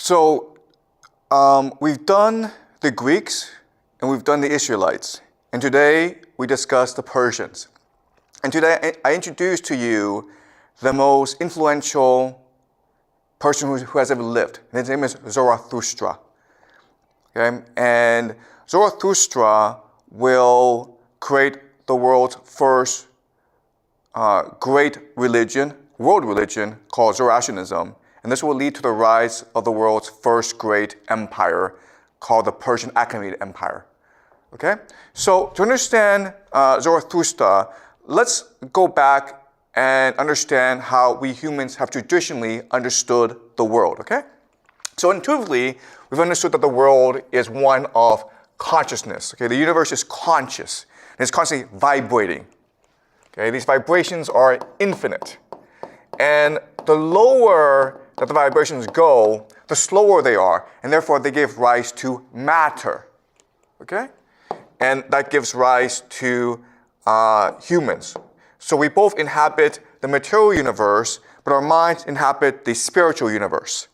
So we've done the Greeks and we've done the Israelites. And today we discuss the Persians. And today I introduce to you the most influential person who has ever lived. And his name is Zarathustra. Okay? And Zarathustra will create the world's first great religion, world religion, called Zoroastrianism. And this will lead to the rise of the world's first great empire, called the Persian Achaemenid Empire. Okay? So to understand Zarathustra, let's go back and understand how we humans have traditionally understood the world. Okay? So intuitively, we've understood that the world is one of consciousness. Okay? The universe is conscious, and it's constantly vibrating. Okay? These vibrations are infinite. And the lower that the vibrations go, the slower they are, and therefore they give rise to matter. Okay? And that gives rise to humans. So we both inhabit the material universe, but our minds inhabit the spiritual universe.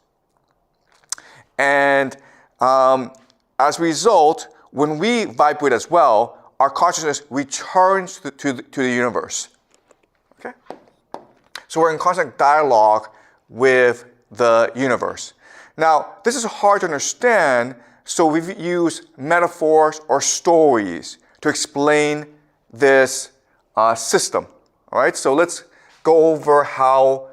And as a result, when we vibrate as well, our consciousness returns to the universe. Okay? So we're in constant dialogue with the universe. Now, this is hard to understand, so we've used metaphors or stories to explain this system. All right, so let's go over how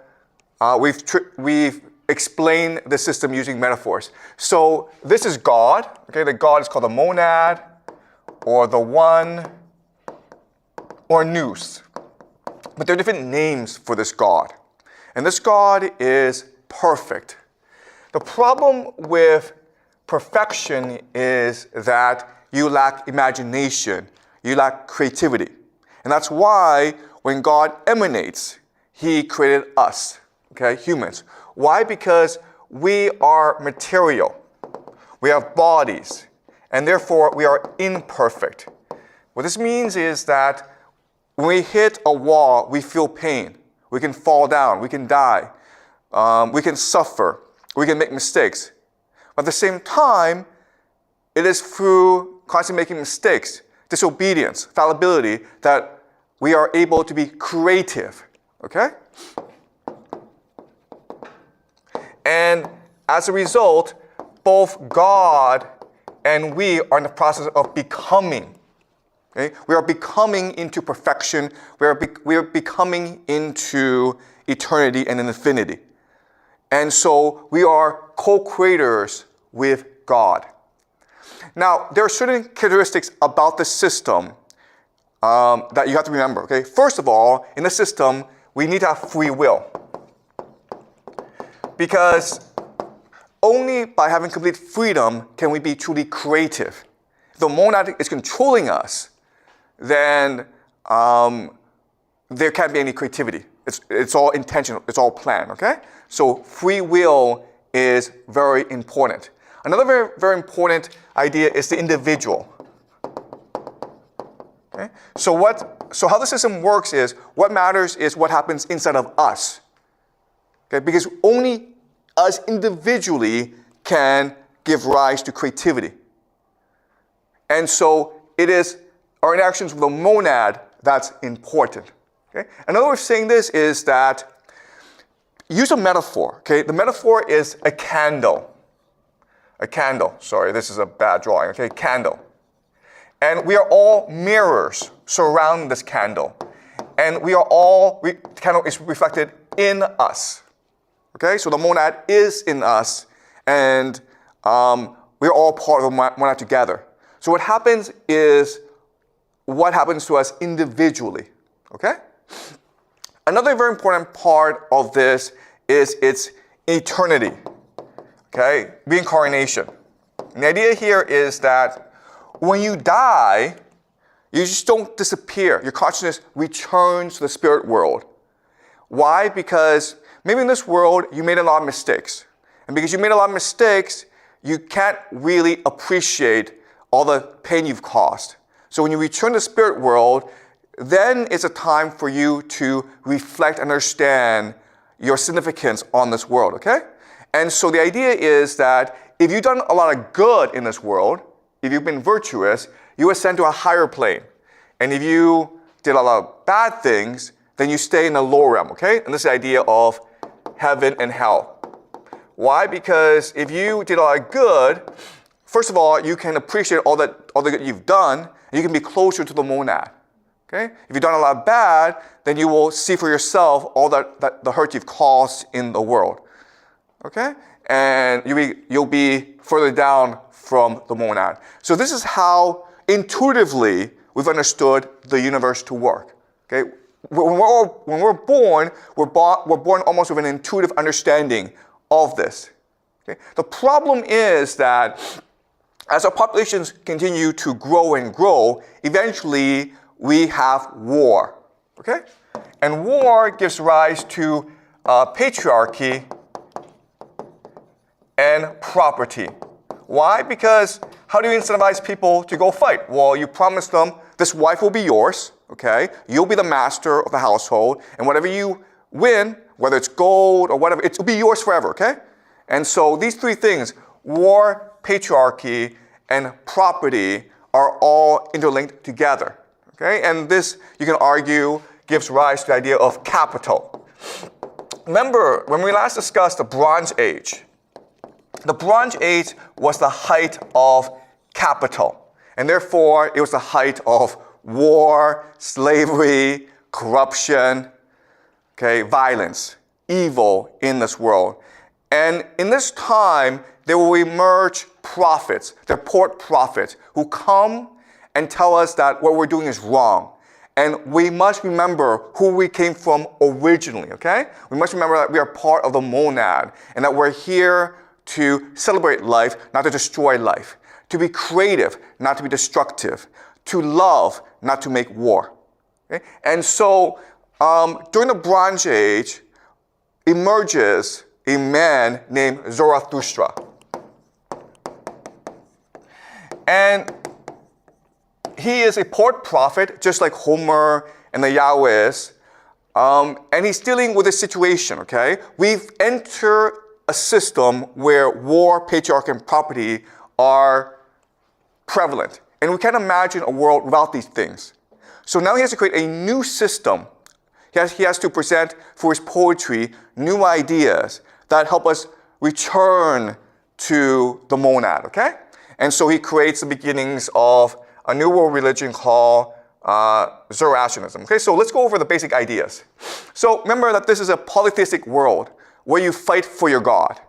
we've explained the system using metaphors. So this is God. Okay, the God is called the monad, or the one, or nous. But there are different names for this God. And this God is perfect. The problem with perfection is that you lack imagination, you lack creativity. And that's why when God emanates, He created us, okay, humans. Why? Because we are material. We have bodies, and therefore we are imperfect. What this means is that when we hit a wall, we feel pain. We can fall down, we can die, we can suffer, we can make mistakes. But at the same time, it is through constantly making mistakes, disobedience, fallibility, that we are able to be creative, okay? And as a result, both God and we are in the process of becoming. Okay? We are becoming into perfection. We are becoming into eternity and infinity. And so we are co-creators with God. Now, there are certain characteristics about the system that you have to remember. Okay? First of all, in the system, we need to have free will. Because only by having complete freedom can we be truly creative. If the monad is controlling us, then there can't be any creativity. It's all intentional, it's all planned, okay? So free will is very important. Another very, very important idea is the individual. Okay? So how the system works is, what matters is what happens inside of us. Okay? Because only us individually can give rise to creativity. And so it is our interactions with the monad that's important. Okay? Another way of saying this is that, use a metaphor. Okay? The metaphor is a candle. A candle. Sorry, this is a bad drawing. Okay? Candle. And we are all mirrors surrounding this candle. And we are all, the candle is reflected in us. Okay? So the monad is in us, and we are all part of the monad together. So what happens is what happens to us individually. Okay? Another very important part of this is its eternity. Okay? Reincarnation. And the idea here is that when you die, you just don't disappear. Your consciousness returns to the spirit world. Why? Because maybe in this world, you made a lot of mistakes. And because you made a lot of mistakes, you can't really appreciate all the pain you've caused. So when you return to the spirit world, then it's a time for you to reflect and understand your significance on this world, okay? And so the idea is that if you've done a lot of good in this world, if you've been virtuous, you ascend to a higher plane. And if you did a lot of bad things, then you stay in the lower realm, okay? And this is the idea of heaven and hell. Why? Because if you did a lot of good, first of all, you can appreciate all the good you've done, and you can be closer to the monad. Okay? If you've done a lot of bad, then you will see for yourself all the hurt you've caused in the world. Okay? And you'll be further down from the monad. So this is how intuitively we've understood the universe to work. Okay? When we're born almost with an intuitive understanding of this. Okay? The problem is that as our populations continue to grow and grow, eventually we have war. Okay? And war gives rise to patriarchy and property. Why? Because how do you incentivize people to go fight? Well, you promise them this wife will be yours, okay? You'll be the master of the household, and whatever you win, whether it's gold or whatever, it will be yours forever, okay? And so these three things, war, patriarchy, and property, are all interlinked together, okay? And this, you can argue, gives rise to the idea of capital. Remember, when we last discussed the Bronze Age, the Bronze Age was the height of capital, and therefore it was the height of war, slavery, corruption, okay, violence, evil in this world. And in this time, there will emerge prophets, the port prophets, who come and tell us that what we're doing is wrong. And we must remember who we came from originally, okay? We must remember that we are part of the monad, and that we're here to celebrate life, not to destroy life. To be creative, not to be destructive. To love, not to make war. Okay? And so, during the Bronze Age, emerges a man named Zarathustra. And he is a port prophet, just like Homer and the Yahwehs. And he's dealing with a situation, okay? We've entered a system where war, patriarchy, and property are prevalent. And we can't imagine a world without these things. So now he has to create a new system. He has to present for his poetry new ideas that help us return to the monad, okay? And so he creates the beginnings of a new world religion called Zoroastrianism. Okay, so let's go over the basic ideas. So remember that this is a polytheistic world where you fight for your God.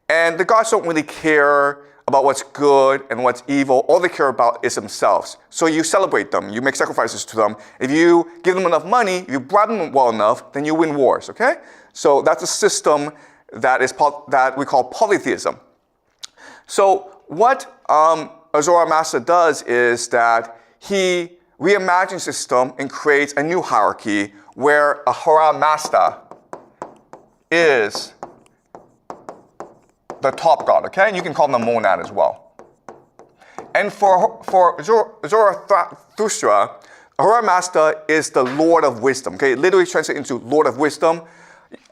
And the gods don't really care about what's good and what's evil. All they care about is themselves. So you celebrate them, you make sacrifices to them. If you give them enough money, if you bribe them well enough, then you win wars, okay? So that's a system that we call polytheism. So what Zoroaster does is that he reimagines the system and creates a new hierarchy where Ahura Mazda is the top god, okay? And you can call him the monad as well. And for Zarathustra, Ahura Mazda is the Lord of Wisdom, okay? It literally translates into Lord of Wisdom.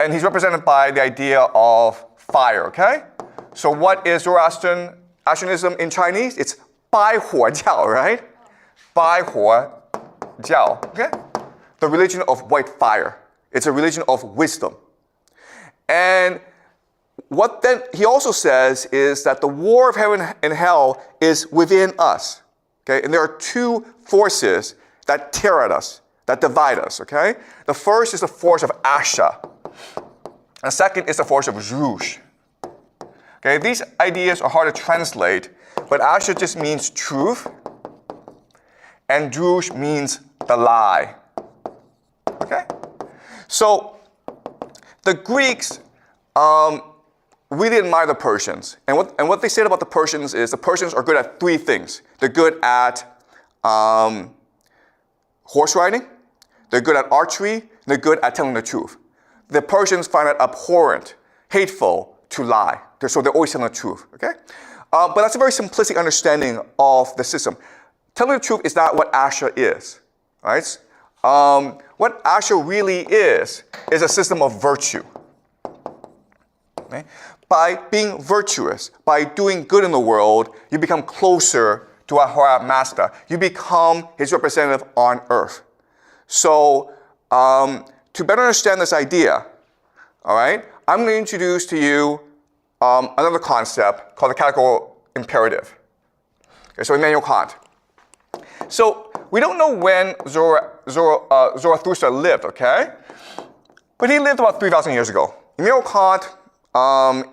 And he's represented by the idea of fire, okay? So what is Zoroastrianism in Chinese? It's 白火教, right? 白火教, okay? The religion of white fire. It's a religion of wisdom. And what then he also says is that the war of heaven and hell is within us. Okay? And there are two forces that tear at us, that divide us, okay? The first is the force of Asha. The second is the force of Zhush. Okay, these ideas are hard to translate, but Asha just means truth, and Zhush means the lie. Okay? So the Greeks really admire the Persians. And what they said about the Persians is the Persians are good at three things. They're good at horse riding, they're good at archery, and they're good at telling the truth. The Persians find it abhorrent, hateful to lie. So they're always telling the truth, okay? But that's a very simplistic understanding of the system. Telling the truth is not what Asha is, right? What Asha really is a system of virtue. Okay? by being virtuous, by doing good in the world, you become closer to our master. You become his representative on earth. So to better understand this idea, all right, I'm going to introduce to you another concept called the categorical imperative. Okay, so Immanuel Kant. So we don't know when Zarathustra lived, okay? But he lived about 3,000 years ago. Immanuel Kant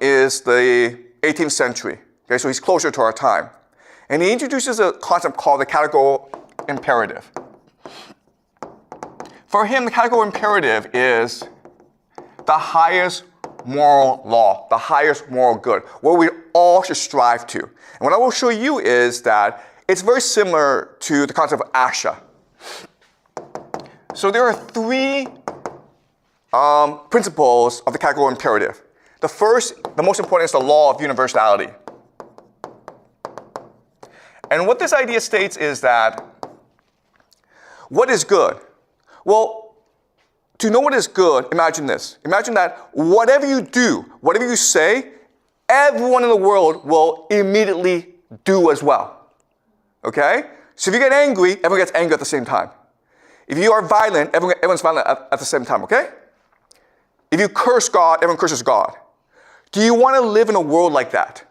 is the 18th century, okay? So he's closer to our time. And he introduces a concept called the categorical imperative. For him, the categorical imperative is the highest moral law, the highest moral good, what we all should strive to. And what I will show you is that it's very similar to the concept of asha. So there are three principles of the categorical imperative. The first, the most important, is the law of universality. And what this idea states is that what is good? Well, to know what is good, imagine this. Imagine that whatever you do, whatever you say, everyone in the world will immediately do as well. Okay? So if you get angry, everyone gets angry at the same time. If you are violent, everyone's violent at the same time, okay? If you curse God, everyone curses God. Do you want to live in a world like that?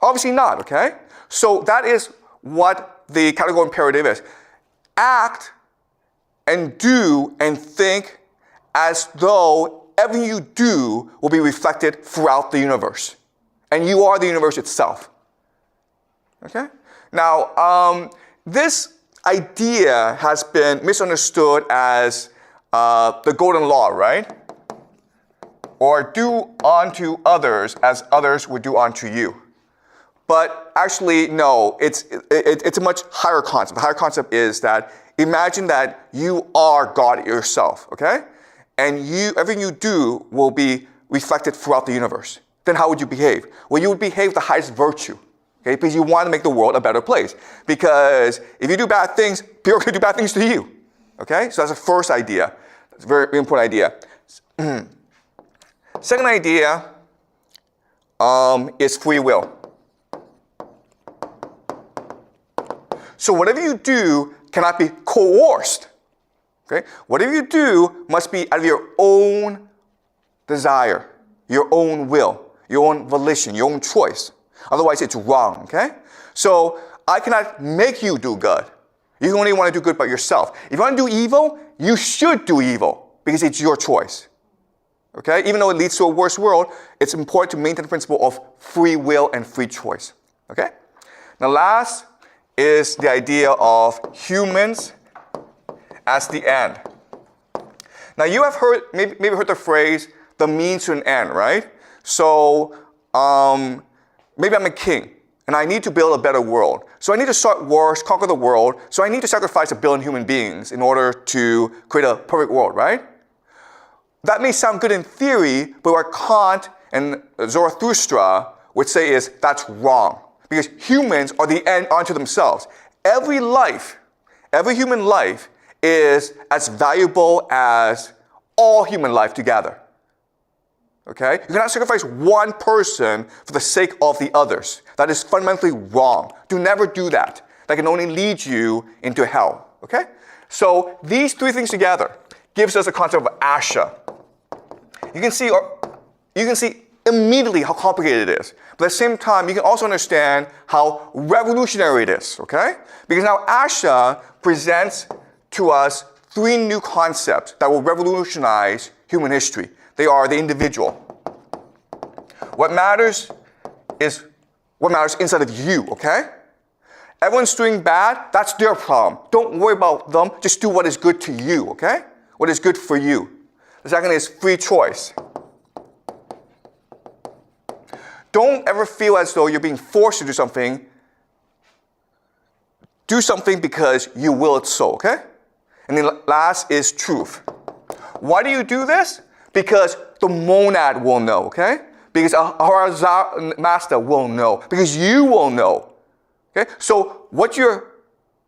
Obviously not, okay? So that is what the categorical imperative is. Act and do and think as though everything you do will be reflected throughout the universe. And you are the universe itself. Okay? Now, this idea has been misunderstood as the golden law, right? Or do unto others as others would do unto you. But actually, no, it's a much higher concept. The higher concept is that imagine that you are God yourself, okay? And everything you do will be reflected throughout the universe. Then how would you behave? Well, you would behave with the highest virtue, okay? Because you want to make the world a better place. Because if you do bad things, people are going to do bad things to you, okay? So that's the first idea. It's a very, very important idea. Second idea is free will. So whatever you do cannot be coerced. Okay? Whatever you do must be out of your own desire, your own will, your own volition, your own choice. Otherwise, it's wrong. Okay? So I cannot make you do good. You only want to do good by yourself. If you want to do evil, you should do evil because it's your choice. Okay? Even though it leads to a worse world, it's important to maintain the principle of free will and free choice. Okay? Now, last is the idea of humans as the end. Now you have heard, maybe heard the phrase, the means to an end, right? So maybe I'm a king and I need to build a better world. So I need to start wars, conquer the world. So I need to sacrifice 1 billion human beings in order to create a perfect world, right? That may sound good in theory, but what Kant and Zarathustra would say is that's wrong. Because humans are the end unto themselves. Every human life is as valuable as all human life together. Okay? You cannot sacrifice one person for the sake of the others. That is fundamentally wrong. Do never do that. That can only lead you into hell. Okay? So these three things together gives us a concept of asha. You can see immediately how complicated it is. But at the same time, you can also understand how revolutionary it is, okay? Because now asha presents to us three new concepts that will revolutionize human history. They are the individual. What matters is what matters inside of you, okay? Everyone's doing bad, that's their problem. Don't worry about them, just do what is good to you, okay? What is good for you. The second is free choice. Don't ever feel as though you're being forced to do something. Do something because you will it so, okay? And then last is truth. Why do you do this? Because the monad will know, okay? Because our master will know. Because you will know. Okay? So what your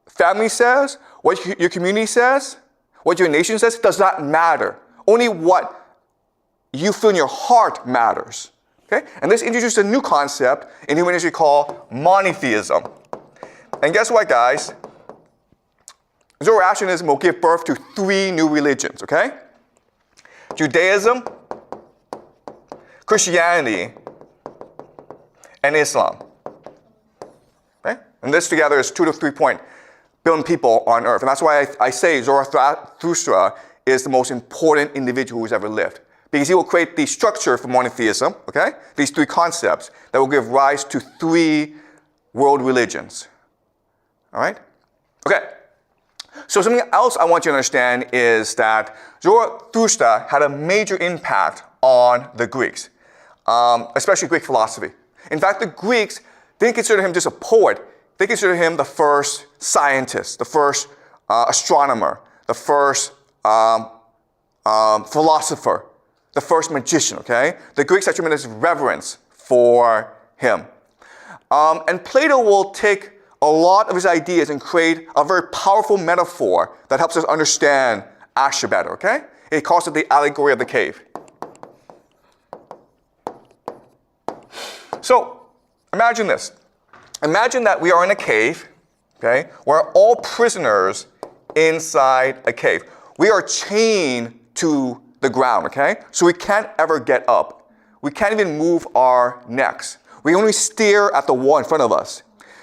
family says, what your community says, what your nation says does not matter. Only what you feel in your heart matters. Okay? And this introduced a new concept in human history called monotheism. And guess what, guys? Zoroastrianism will give birth to 3 new religions, okay? Judaism, Christianity, and Islam. Okay? And this together is 2 to 3 billion people on earth. And that's why I say Zarathustra is the most important individual who's ever lived. Because he will create the structure for monotheism, okay? These 3 concepts that will give rise to 3 world religions. All right? Okay. So something else I want you to understand is that Zarathustra had a major impact on the Greeks, especially Greek philosophy. In fact, the Greeks didn't consider him just a poet. They considered him the first scientist, the first astronomer, the first philosopher, the first magician, okay? The Greeks had tremendous reverence for him. And Plato will take a lot of his ideas and create a very powerful metaphor that helps us understand Asha better, okay? He calls it the allegory of the cave. So, imagine this. Imagine that we are in a cave, okay? We're all prisoners inside a cave. We are chained to the ground, okay? So we can't ever get up. We can't even move our necks. We only stare at the wall in front of us.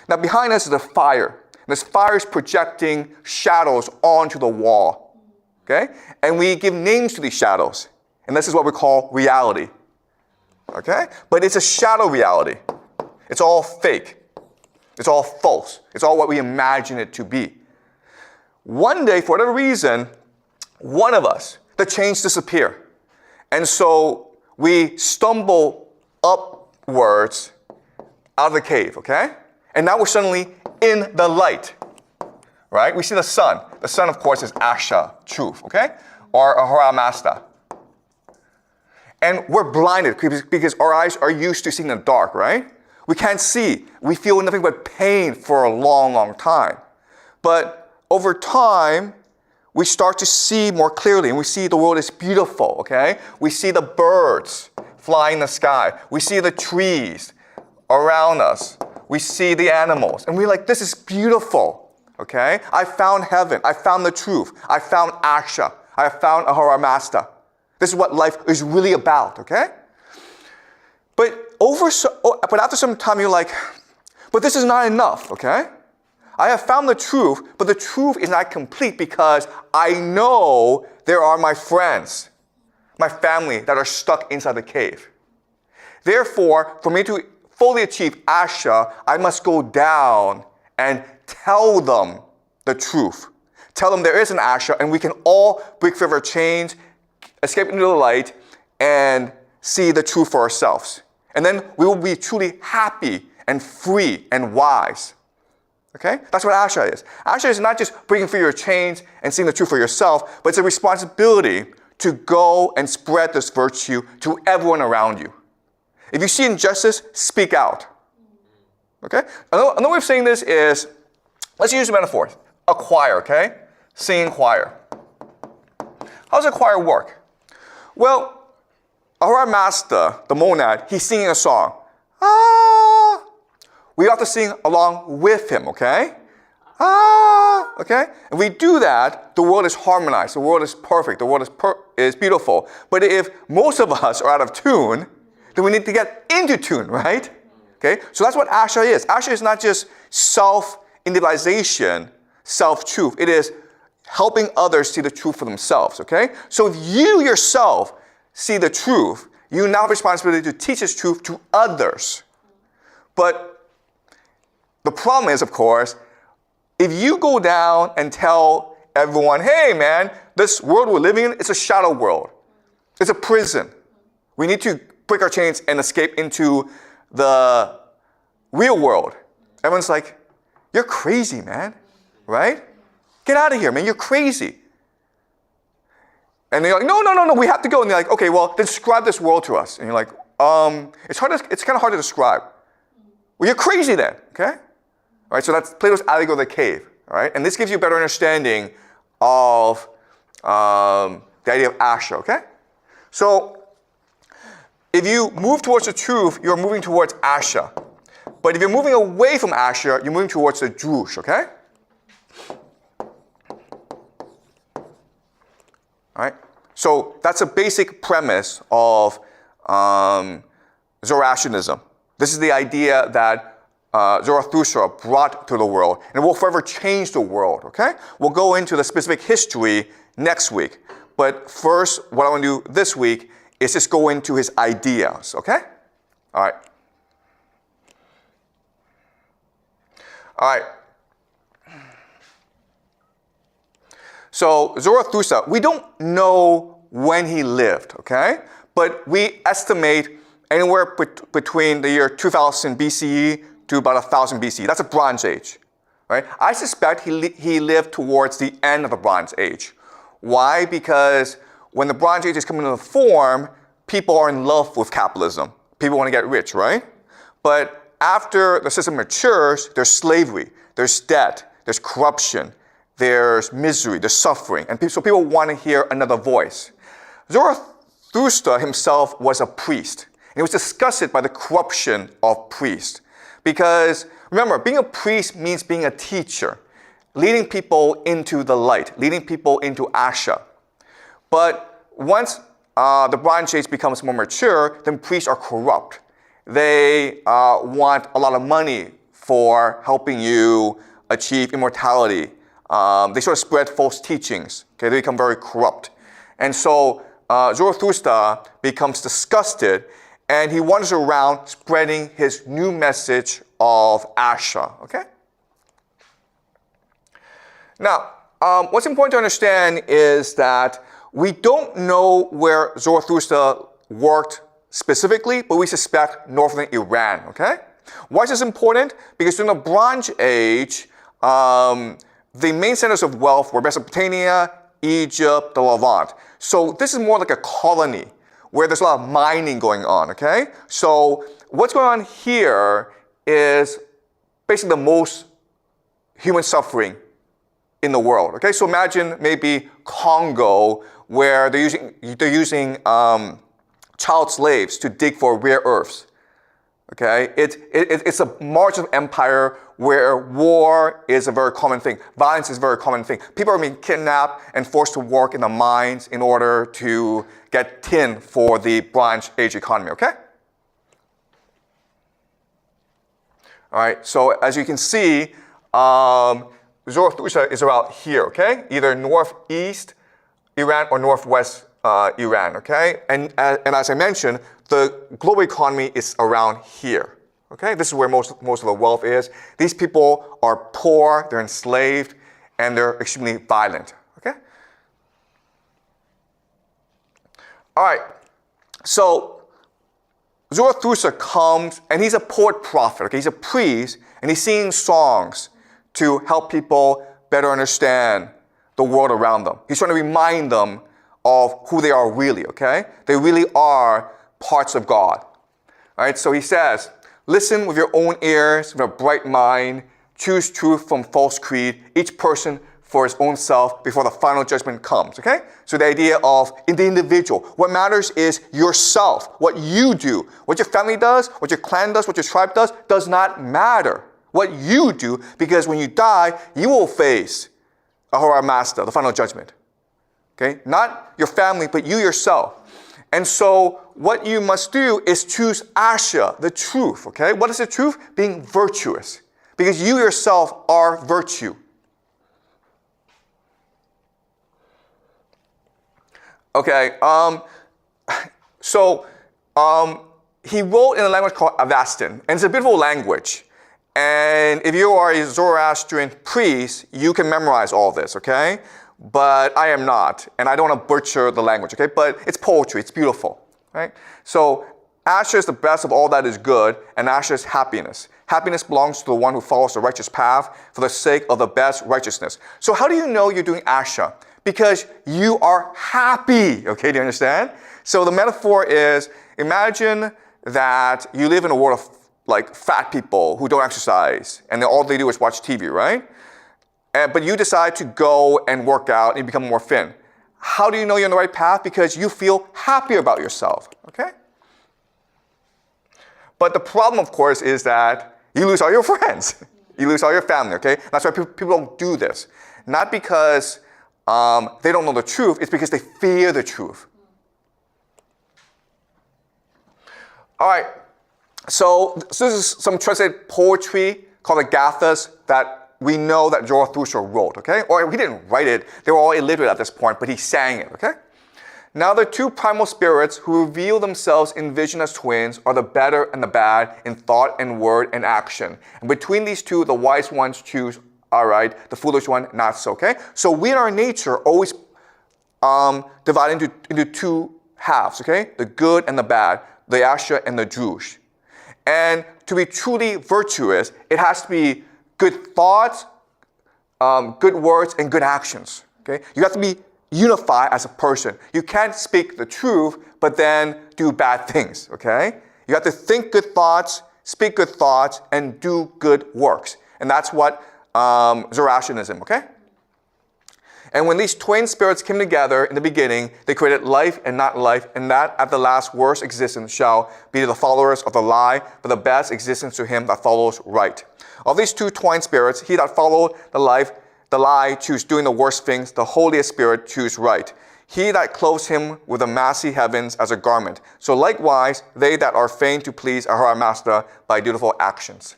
Now behind us is a fire. This fire is projecting shadows onto the wall, okay? And we give names to these shadows. And this is what we call reality, okay? But it's a shadow reality. It's all fake. It's all false. It's all what we imagine it to be. One day, for whatever reason, one of us, the chains disappear. And so we stumble upwards out of the cave, okay? And now we're suddenly in the light, right? We see the sun. The sun, of course, is Asha, truth, okay? Or Ahura Mazda. And we're blinded because our eyes are used to seeing in the dark, right? We can't see. We feel nothing but pain for a long, long time. But over time, we start to see more clearly, and we see the world is beautiful, okay? We see the birds fly in the sky. We see the trees around us. We see the animals, and we're like, this is beautiful, okay? I found heaven. I found the truth. I found Asha. I found Ahura Mazda. This is what life is really about, okay? But after some time, you're like, but this is not enough, okay? I have found the truth, but the truth is not complete because I know there are my friends, my family that are stuck inside the cave. Therefore, for me to fully achieve Asha, I must go down and tell them the truth. Tell them there is an Asha and we can all break free of our chains, escape into the light, and see the truth for ourselves. And then we will be truly happy and free and wise. Okay? That's what Asha is. Asha is not just breaking free your chains and seeing the truth for yourself, but it's a responsibility to go and spread this virtue to everyone around you. If you see injustice, speak out. Okay? Another way of saying this is, let's use a metaphor. A choir, okay? Singing choir. How does a choir work? Well, Ahura Mazda, the monad, he's singing a song. Ah! We have to sing along with him, okay? Ah! Okay? And we do that, the world is harmonized, the world is perfect, the world is beautiful. But if most of us are out of tune, then we need to get into tune, right? Okay? So that's what Asha is. Asha is not just self-individualization, self-truth. It is helping others see the truth for themselves, okay? So if you yourself see the truth, you now have responsibility to teach this truth to others. But the problem is, of course, if you go down and tell everyone, hey man, this world we're living in, it's a shadow world. It's a prison. We need to break our chains and escape into the real world. Everyone's like, you're crazy, man, right? Get out of here, man, you're crazy. And they're like, no, we have to go. And they're like, okay, well, describe this world to us. And you're like, it's kind of hard to describe. Well, you're crazy then, okay? All right, so that's Plato's allegory of the cave, all right? And this gives you a better understanding of the idea of Asha, okay? So if you move towards the truth, you're moving towards Asha. But if you're moving away from Asha, you're moving towards the Drush, okay? All right? So that's a basic premise of Zoroastrianism. This is the idea that Zarathustra brought to the world, and it will forever change the world, okay? We'll go into the specific history next week. But first, what I want to do this week is just go into his ideas, okay? All right. All right. So Zarathustra, we don't know when he lived, okay? But we estimate anywhere between the year 2000 BCE to about 1000 BCE. That's a Bronze Age, right? I suspect he lived towards the end of the Bronze Age. Why? Because when the Bronze Age is coming into form, people are in love with capitalism. People want to get rich, right? But after the system matures, there's slavery, there's debt, there's corruption, there's misery, there's suffering. And so people want to hear another voice. Zarathustra himself was a priest. And he was disgusted by the corruption of priests. Because remember, being a priest means being a teacher, leading people into the light, leading people into Asha. But once the Bronze Age becomes more mature, then priests are corrupt. They want a lot of money for helping you achieve immortality. They sort of spread false teachings. Okay, they become very corrupt. And so Zarathustra becomes disgusted, and he wanders around spreading his new message of Asha. Okay? Now, what's important to understand is that we don't know where Zarathustra worked specifically, but we suspect northern Iran, okay? Why is this important? Because during the Bronze Age, the main centers of wealth were Mesopotamia, Egypt, the Levant. So this is more like a colony where there's a lot of mining going on, okay? So what's going on here is basically the most human suffering in the world, okay? So imagine maybe Congo, where they're using child slaves to dig for rare earths, okay? It's a march of empire where war is a very common thing. Violence is a very common thing. People are being kidnapped and forced to work in the mines in order to get tin for the Bronze Age economy, okay? All right, so as you can see, Zarathustra is about here, okay? Either northeast Iran or northwest Iran, okay? And as I mentioned, the global economy is around here, okay? This is where most of the wealth is. These people are poor, they're enslaved, and they're extremely violent, okay? All right, so Zarathustra comes, and he's a poet prophet, okay? He's a priest, and he's singing songs to help people better understand the world around them. He's trying to remind them of who they are really, okay? They really are parts of God. All right, so he says, listen with your own ears, with a bright mind, choose truth from false creed, each person for his own self before the final judgment comes, okay? So the idea of in the individual, what matters is yourself, what you do. What your family does, what your clan does, what your tribe does not matter. What you do, because when you die, you will face Ahura Mazda, the final judgment. Okay? Not your family, but you yourself. And so what you must do is choose Asha, the truth. Okay? What is the truth? Being virtuous. Because you yourself are virtue. Okay, he wrote in a language called Avestan, and it's a beautiful language. And if you are a Zoroastrian priest, you can memorize all this, okay? But I am not, and I don't want to butcher the language, okay? But it's poetry, it's beautiful, right? So Asha is the best of all that is good, and Asha is happiness. Happiness belongs to the one who follows the righteous path for the sake of the best righteousness. So how do you know you're doing Asha? Because you are happy, okay? Do you understand? So the metaphor is, imagine that you live in a world of like fat people who don't exercise, and all they do is watch TV, right? But you decide to go and work out and you become more thin. How do you know you're on the right path? Because you feel happy about yourself, okay? But the problem, of course, is that you lose all your friends. You lose all your family, okay? That's why people don't do this. Not because they don't know the truth, it's because they fear the truth. All right, so this is some translated poetry called the Gathas that we know that Zarathustra wrote, okay? Or he didn't write it, they were all illiterate at this point, but he sang it, okay? Now the two primal spirits who reveal themselves in vision as twins are the better and the bad in thought and word and action. And between these two, the wise ones choose all right, the foolish one not so, okay? So we in our nature always divide into two halves, okay? The good and the bad, the Asha and the Drush. And to be truly virtuous, it has to be good thoughts, good words, and good actions, okay? You have to be unified as a person. You can't speak the truth, but then do bad things, okay? You have to think good thoughts, speak good thoughts, and do good works. And that's what Zoroastrianism, okay? And when these twin spirits came together in the beginning, they created life and not life, and that at the last worst existence shall be to the followers of the lie, but the best existence to him that follows right. Of these two twin spirits, he that followed the lie choose doing the worst things, the holiest spirit choose right. He that clothes him with the massy heavens as a garment. So likewise, they that are fain to please our master by dutiful actions.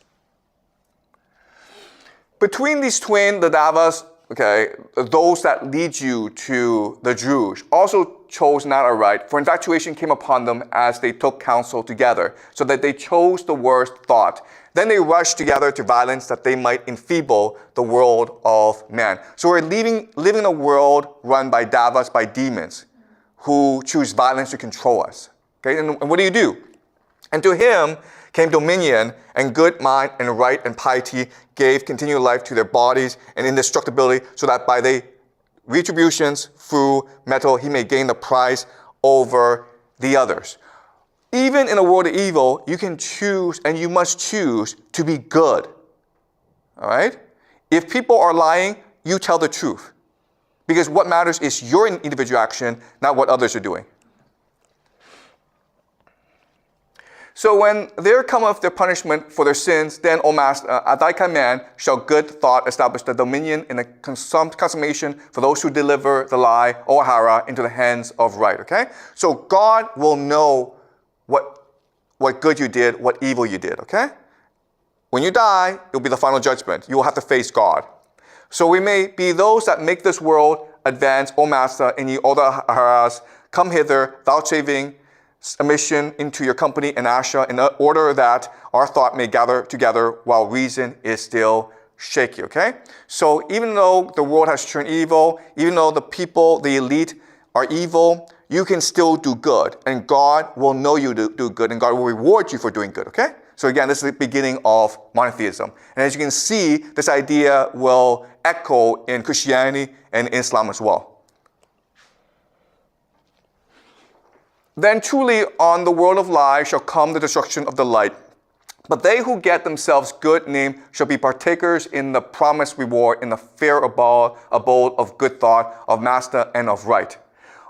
Between these twin, the Davas, okay, those that lead you to the Drush, also chose not aright, for infatuation came upon them as they took counsel together, so that they chose the worst thought. Then they rushed together to violence that they might enfeeble the world of man. So we're living in a world run by Davas, by demons, who choose violence to control us. Okay, and what do? And to him came dominion, and good mind and right and piety gave continued life to their bodies and indestructibility, so that by the retributions through metal he may gain the prize over the others. Even in a world of evil, you can choose, and you must choose to be good. All right? If people are lying, you tell the truth. Because what matters is your individual action, not what others are doing. So when there cometh their punishment for their sins, then, O Master, at thy command shall good thought establish the dominion and the consummation for those who deliver the lie, O Hara, into the hands of right. Okay? So God will know what good you did, what evil you did. Okay? When you die, it will be the final judgment. You will have to face God. So we may be those that make this world advance, O Master, and ye, O the Haras, come hither, vouchsafing a mission into your company and Asha, in order that our thought may gather together while reason is still shaky, okay? So even though the world has turned evil, even though the people, the elite, are evil, you can still do good, and God will know you do good, and God will reward you for doing good, okay? So again, this is the beginning of monotheism. And as you can see, this idea will echo in Christianity and Islam as well. Then truly on the world of lies shall come the destruction of the light. But they who get themselves good name shall be partakers in the promised reward in the fair abode of good thought, of master, and of right.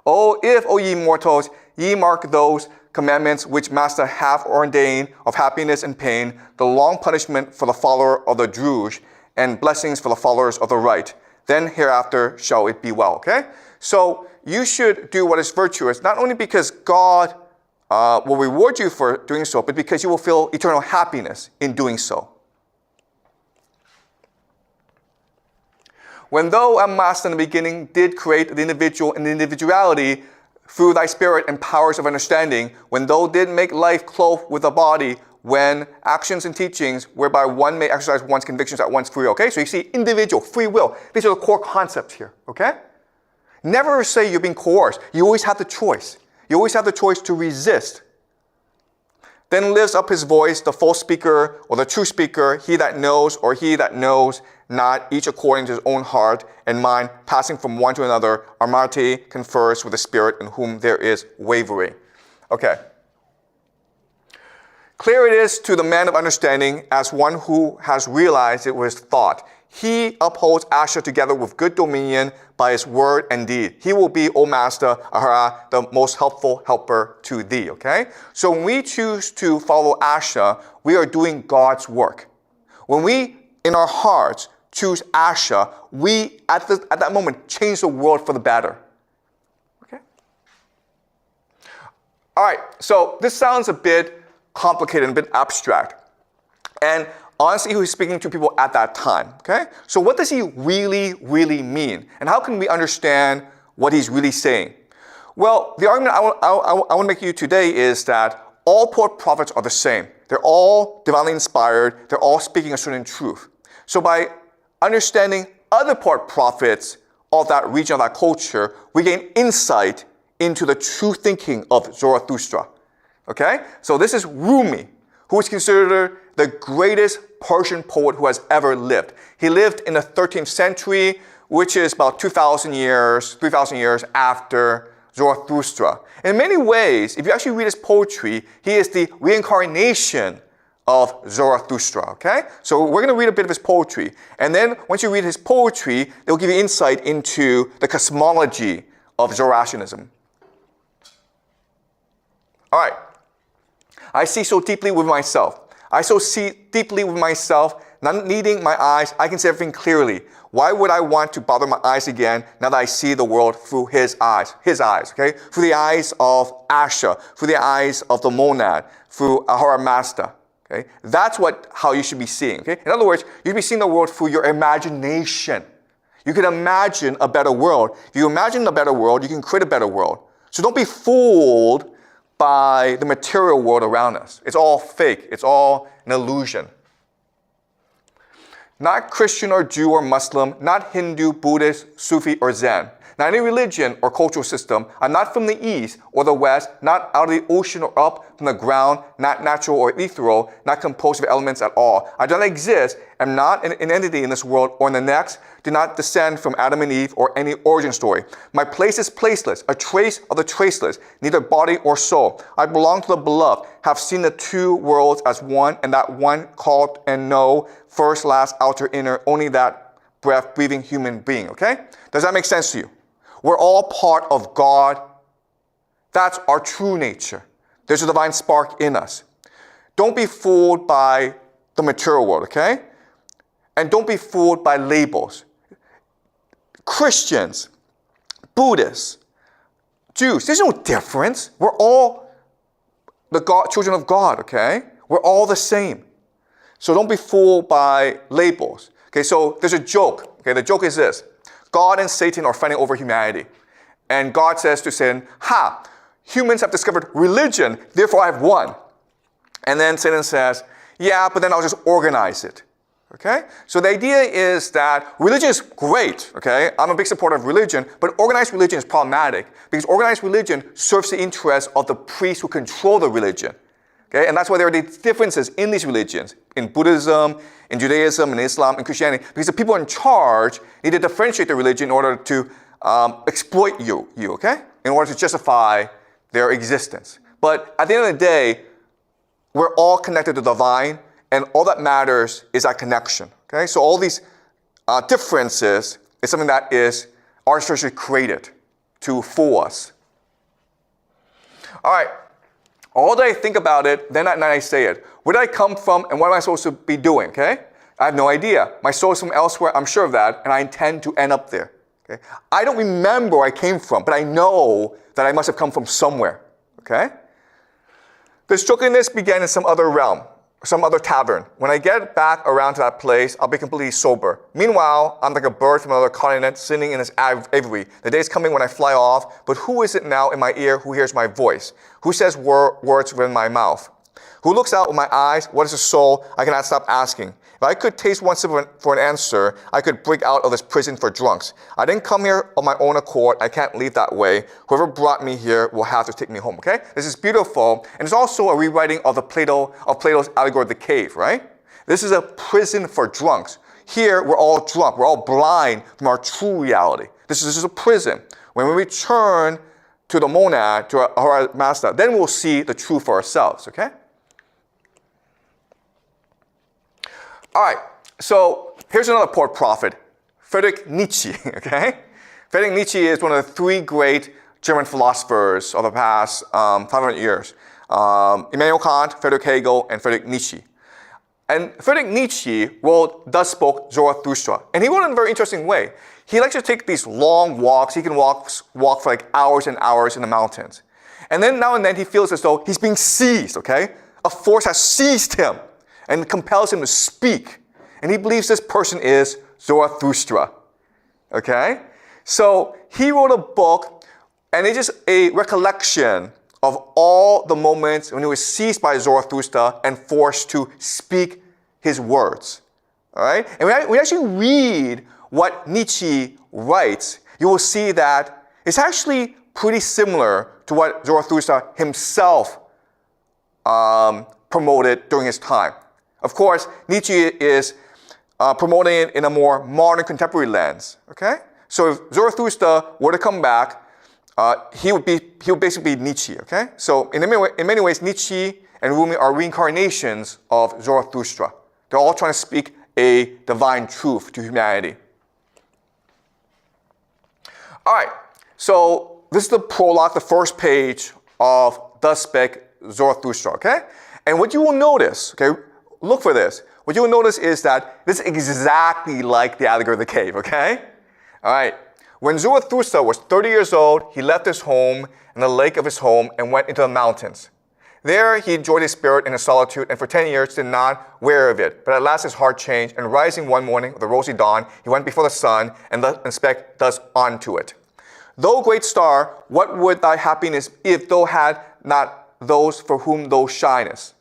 Oh, if, O ye mortals, ye mark those commandments which master hath ordained of happiness and pain, the long punishment for the follower of the Drush, and blessings for the followers of the right, then hereafter shall it be well, okay? So you should do what is virtuous, not only because God will reward you for doing so, but because you will feel eternal happiness in doing so. When thou, O Master, in the beginning did create the individual and the individuality through thy spirit and powers of understanding, when thou did make life clothed with a body, when actions and teachings whereby one may exercise one's convictions at one's free will, okay? So you see individual, free will. These are the core concepts here, okay? Never say you're being coerced. You always have the choice. You always have the choice to resist. Then lifts up his voice, the false speaker or the true speaker, he that knows or he that knows not, each according to his own heart and mind, passing from one to another. Armate confers with the spirit in whom there is wavering. Okay. Clear it is to the man of understanding as one who has realized it was thought. He upholds Asha together with good dominion by his word and deed. He will be, O Master, Ahara, the most helpful helper to thee, okay? So when we choose to follow Asha, we are doing God's work. When we, in our hearts, choose Asha, we, at that moment, change the world for the better. Okay? All right, so this sounds a bit complicated and a bit abstract. And honestly, he was speaking to people at that time, okay? So what does he really, really mean? And how can we understand what he's really saying? Well, the argument I want to make to you today is that all prophets are the same. They're all divinely inspired. They're all speaking a certain truth. So by understanding other prophets of that region, of that culture, we gain insight into the true thinking of Zarathustra. Okay? So this is Rumi, who is considered the greatest Persian poet who has ever lived. He lived in the 13th century, which is about 3,000 years after Zarathustra. In many ways, if you actually read his poetry, he is the reincarnation of Zarathustra, okay? So we're going to read a bit of his poetry. And then once you read his poetry, it will give you insight into the cosmology of Zoroastrianism. All right. I see so deeply with myself. I so see deeply with myself, not needing my eyes, I can see everything clearly. Why would I want to bother my eyes again now that I see the world through his eyes, okay? Through the eyes of Asha, through the eyes of the monad, through Ahura Mazda, okay? That's how you should be seeing, okay? In other words, you should be seeing the world through your imagination. You can imagine a better world. If you imagine a better world, you can create a better world. So don't be fooled by the material world around us. It's all fake. It's all an illusion. Not Christian or Jew or Muslim, not Hindu, Buddhist, Sufi, or Zen. Not any religion or cultural system. I'm not from the East or the West, not out of the ocean or up from the ground, not natural or ethereal, not composed of elements at all. I do not exist, am not an entity in this world or in the next, do not descend from Adam and Eve or any origin story. My place is placeless, a trace of the traceless, neither body or soul. I belong to the beloved, have seen the two worlds as one, and that one called and know, first, last, outer, inner, only that breath, breathing human being, okay? Does that make sense to you? We're all part of God. That's our true nature. There's a divine spark in us. Don't be fooled by the material world, okay? And don't be fooled by labels. Christians, Buddhists, Jews, there's no difference. We're all children of God, okay? We're all the same. So don't be fooled by labels. Okay, so there's a joke. Okay, the joke is this. God and Satan are fighting over humanity. And God says to Satan, ha, humans have discovered religion, therefore I have won. And then Satan says, yeah, but then I'll just organize it. Okay? So the idea is that religion is great, okay? I'm a big supporter of religion, but organized religion is problematic because organized religion serves the interests of the priests who control the religion. Okay? And that's why there are these differences in these religions, in Buddhism, in Judaism, in Islam, in Christianity, because the people in charge need to differentiate the religion in order to exploit you, okay? In order to justify their existence. But at the end of the day, we're all connected to the divine, and all that matters is that connection, okay? So all these differences is something that is artificially created to fool us. All right. All day I think about it, then at night I say it. Where did I come from and what am I supposed to be doing, okay? I have no idea. My soul is from elsewhere, I'm sure of that, and I intend to end up there, okay? I don't remember where I came from, but I know that I must have come from somewhere, okay? This drunkenness began in some other realm, some other tavern. When I get back around to that place, I'll be completely sober. Meanwhile, I'm like a bird from another continent sitting in its aviary. The day is coming when I fly off, but who is it now in my ear who hears my voice? Who says words within my mouth? Who looks out with my eyes? What is a soul? I cannot stop asking. If I could taste one sip for an answer, I could break out of this prison for drunks. I didn't come here of my own accord. I can't leave that way. Whoever brought me here will have to take me home, okay? This is beautiful, and it's also a rewriting of Plato's allegory of the cave, right? This is a prison for drunks. Here, we're all drunk. We're all blind from our true reality. This is a prison. When we return to the monad, to our master, then we'll see the truth for ourselves, okay? All right, so Here's another poor prophet, Friedrich Nietzsche, okay? Friedrich Nietzsche is one of the three great German philosophers of the past 500 years. Immanuel Kant, Friedrich Hegel, and Friedrich Nietzsche. And Friedrich Nietzsche wrote Thus Spoke Zarathustra. And he wrote it in a very interesting way. He likes to take these long walks. He can walk for like hours and hours in the mountains. And then now and then he feels as though he's being seized, okay? A force has seized him and compels him to speak. And he believes this person is Zarathustra, okay? So he wrote a book, and it's just a recollection of all the moments when he was seized by Zarathustra and forced to speak his words. All right? And when we actually read what Nietzsche writes, you will see that it's actually pretty similar to what Zarathustra himself promoted during his time. Of course, Nietzsche is promoting it in a more modern contemporary lens. Okay? So if Zarathustra were to come back, he would basically be Nietzsche, okay? So in many ways, Nietzsche and Rumi are reincarnations of Zarathustra. They're all trying to speak a divine truth to humanity. All right, so this is the prologue, the first page of Thus Spoke Zarathustra, okay? And what you will notice, okay, look for this. What you will notice is that this is exactly like the allegory of the cave, okay? All right. When Zarathustra was 30 years old, he left his home and the lake of his home and went into the mountains. There he enjoyed his spirit in his solitude, and for 10 years did not wear of it. But at last his heart changed, and rising one morning with a rosy dawn, he went before the sun and spake thus unto it. Thou great star, what would thy happiness if thou had not those for whom thou shinest?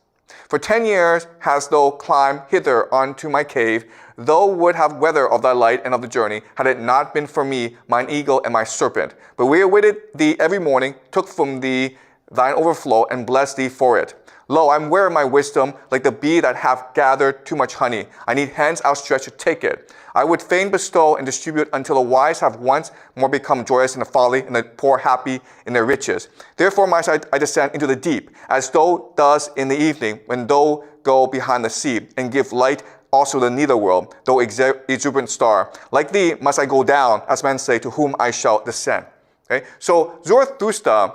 For 10 years hast thou climbed hither unto my cave. Thou would have weather of thy light and of the journey, had it not been for me, mine eagle and my serpent. But we awaited thee every morning, took from thee thine overflow, and blessed thee for it. Lo, I am weary of my wisdom, like the bee that hath gathered too much honey. I need hands outstretched to take it. I would fain bestow and distribute until the wise have once more become joyous in the folly, and the poor happy in their riches. Therefore must I descend into the deep, as thou dost in the evening, when thou go behind the sea, and give light also the netherworld, thou exuberant star. Like thee must I go down, as men say, to whom I shall descend. Okay? So Zarathustra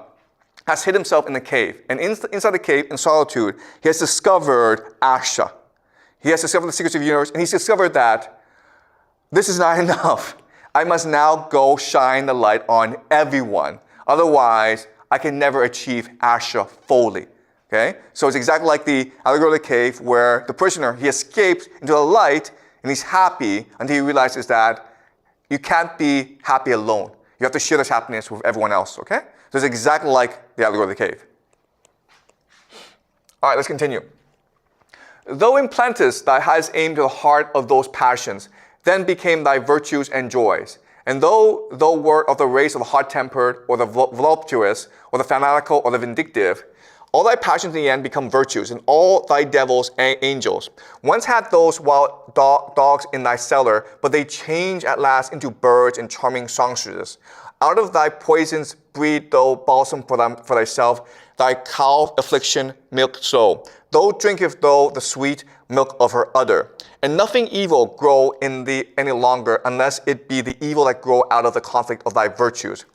has hid himself in the cave. And inside the cave, in solitude, he has discovered Asha. He has discovered the secrets of the universe, and he's discovered that this is not enough. I must now go shine the light on everyone. Otherwise, I can never achieve Asha fully. Okay? So it's exactly like the allegory of the cave, where the prisoner, he escapes into the light and he's happy until he realizes that you can't be happy alone. You have to share this happiness with everyone else. Okay? So it's exactly like the allegory of the cave. All right, let's continue. Though implantest thy highest aim to the heart of those passions, then became thy virtues and joys. And though thou wert of the race of the hot-tempered, or the voluptuous, or the fanatical, or the vindictive, all thy passions in the end become virtues, and all thy devils and angels. Once had those wild dogs in thy cellar, but they change at last into birds and charming songstresses. Out of thy poisons breed thou balsam for thyself, thy cow affliction milk so. Thou drinketh thou the sweet milk of her udder. And nothing evil grow in thee any longer, unless it be the evil that grow out of the conflict of thy virtues.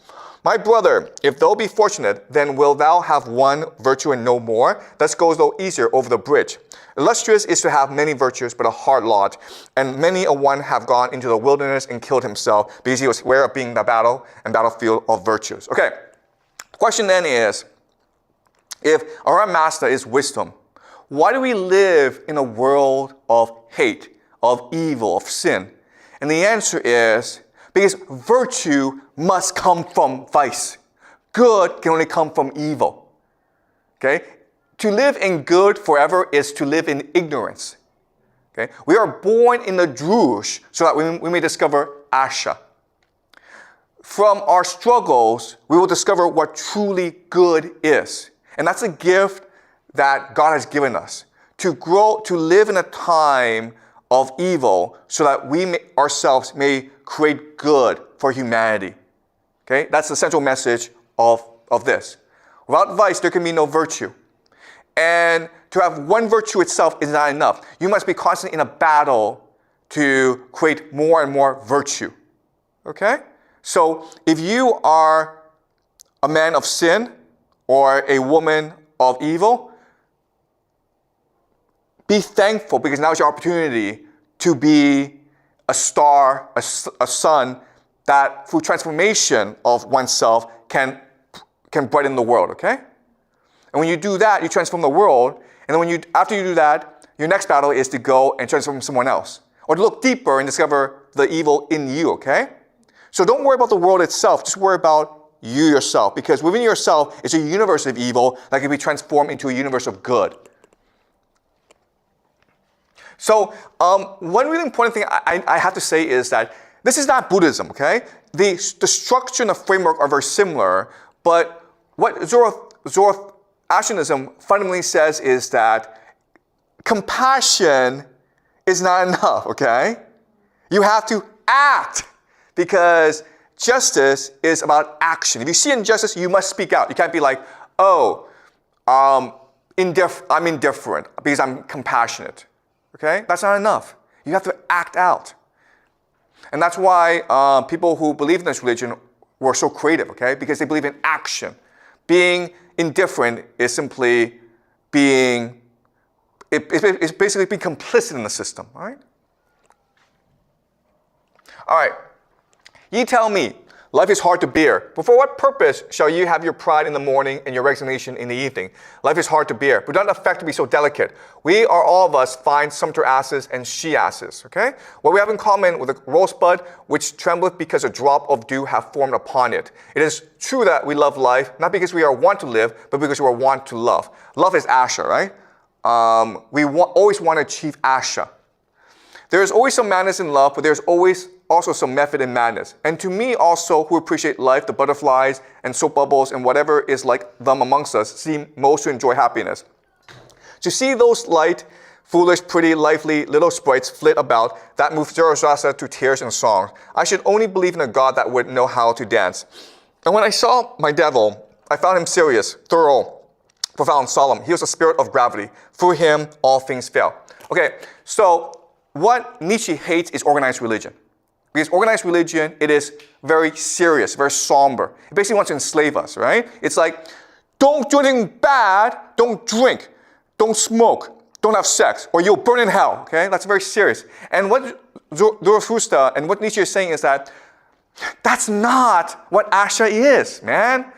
My brother, if thou be fortunate, then wilt thou have one virtue and no more. Thus goes thou easier over the bridge. Illustrious is to have many virtues, but a hard lot. And many a one have gone into the wilderness and killed himself, because he was aware of being the battle and battlefield of virtues. Okay, the question then is, if our master is wisdom, why do we live in a world of hate, of evil, of sin? And the answer is, because virtue must come from vice. Good can only come from evil. Okay? To live in good forever is to live in ignorance. Okay? We are born in the drush so that we may discover Asha. From our struggles, we will discover what truly good is. And that's a gift that God has given us. To grow, to live in a time of evil so that we ourselves may create good for humanity. Okay? That's the central message of this. Without vice, there can be no virtue. And to have one virtue itself is not enough. You must be constantly in a battle to create more and more virtue. Okay? So if you are a man of sin or a woman of evil, be thankful, because now is your opportunity to be a star, a sun that through transformation of oneself can brighten the world, okay? And when you do that, you transform the world, and then after you do that, your next battle is to go and transform someone else, or to look deeper and discover the evil in you, okay? So don't worry about the world itself, just worry about you yourself, because within yourself is a universe of evil that can be transformed into a universe of good. So one really important thing I have to say is that this is not Buddhism, okay? The structure and the framework are very similar, but what Zoroastrianism fundamentally says is that compassion is not enough, okay? You have to act, because justice is about action. If you see injustice, you must speak out. You can't be like, oh, I'm indifferent because I'm compassionate. Okay? That's not enough. You have to act out. And that's why people who believe in this religion were so creative, okay? Because they believe in action. Being indifferent is simply it's basically being complicit in the system, all right? All right. Ye tell me, life is hard to bear, but for what purpose shall you have your pride in the morning and your resignation in the evening? Life is hard to bear, but don't affect to be so delicate. We are all of us fine sumpter asses and she asses, okay? What we have in common with a rosebud, which trembleth because a drop of dew hath formed upon it. It is true that we love life, not because we are wont to live, but because we are wont to love. Love is asha, right? We always want to achieve asha. There is always some madness in love, but there's always also some method in madness. And to me also, who appreciate life, the butterflies and soap bubbles and whatever is like them amongst us, seem most to enjoy happiness. To see those light, foolish, pretty, lively little sprites flit about, that moved Zarathustra to tears and songs. I should only believe in a God that would know how to dance. And when I saw my devil, I found him serious, thorough, profound, solemn. He was a spirit of gravity. Through him, all things fail. Okay, so what Nietzsche hates is organized religion. Because organized religion, it is very serious, very somber. It basically wants to enslave us, right? It's like, don't do anything bad, don't drink, don't smoke, don't have sex, or you'll burn in hell, okay? That's very serious. And what Zarathustra and what Nietzsche is saying is that that's not what Asha is, man.